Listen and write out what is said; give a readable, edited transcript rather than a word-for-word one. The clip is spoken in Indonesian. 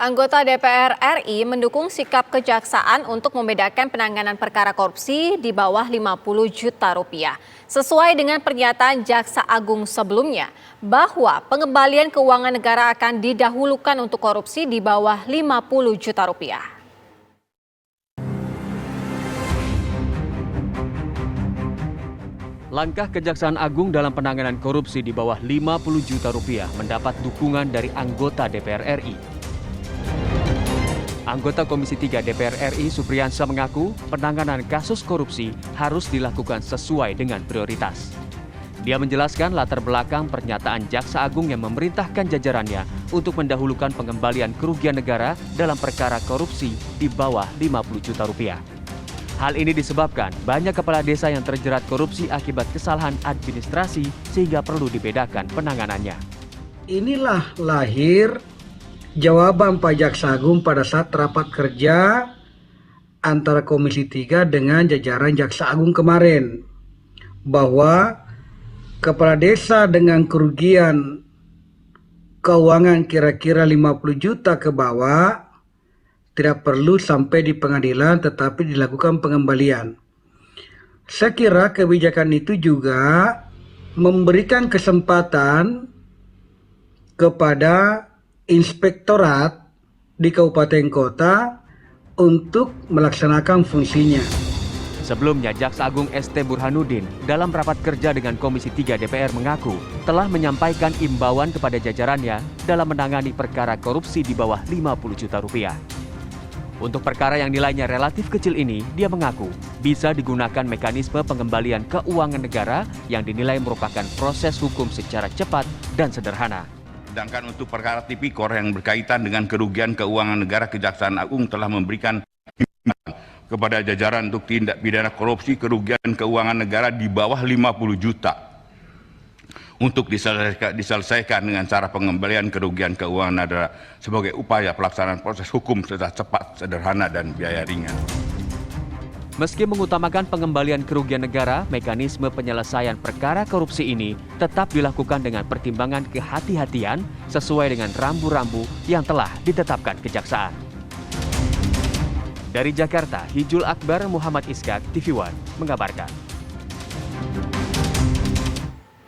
Anggota DPR RI mendukung sikap kejaksaan untuk membedakan penanganan perkara korupsi di bawah 50 juta rupiah. Sesuai dengan pernyataan Jaksa Agung sebelumnya, bahwa pengembalian keuangan negara akan didahulukan untuk korupsi di bawah 50 juta rupiah. Langkah Kejaksaan Agung dalam penanganan korupsi di bawah 50 juta rupiah mendapat dukungan dari anggota DPR RI. Anggota Komisi 3 DPR RI Supriyansa mengaku penanganan kasus korupsi harus dilakukan sesuai dengan prioritas. Dia menjelaskan latar belakang pernyataan Jaksa Agung yang memerintahkan jajarannya untuk mendahulukan pengembalian kerugian negara dalam perkara korupsi di bawah 50 juta rupiah. Hal ini disebabkan banyak kepala desa yang terjerat korupsi akibat kesalahan administrasi sehingga perlu dibedakan penanganannya. Inilah lahir jawaban Pak Jaksa Agung pada saat rapat kerja antara Komisi 3 dengan jajaran Jaksa Agung kemarin, bahwa kepala desa dengan kerugian keuangan kira-kira 50 juta ke bawah tidak perlu sampai di pengadilan tetapi dilakukan pengembalian. Saya kira kebijakan itu juga memberikan kesempatan kepada inspektorat di kabupaten kota untuk melaksanakan fungsinya. Sebelumnya, Jaksa Agung ST Burhanuddin dalam rapat kerja dengan Komisi 3 DPR mengaku telah menyampaikan imbauan kepada jajarannya dalam menangani perkara korupsi di bawah 50 juta rupiah. Untuk perkara yang nilainya relatif kecil ini, dia mengaku bisa digunakan mekanisme pengembalian keuangan negara yang dinilai merupakan proses hukum secara cepat dan sederhana. Sedangkan untuk perkara tipikor yang berkaitan dengan kerugian keuangan negara, Kejaksaan Agung telah memberikan himbauan kepada jajaran untuk tindak pidana korupsi kerugian keuangan negara di bawah 50 juta untuk diselesaikan dengan cara pengembalian kerugian keuangan negara sebagai upaya pelaksanaan proses hukum secara cepat, sederhana, dan biaya ringan. Meski mengutamakan pengembalian kerugian negara, mekanisme penyelesaian perkara korupsi ini tetap dilakukan dengan pertimbangan kehati-hatian sesuai dengan rambu-rambu yang telah ditetapkan Kejaksaan. Dari Jakarta, Hijul Akbar Muhammad Iskak, TV One, mengabarkan.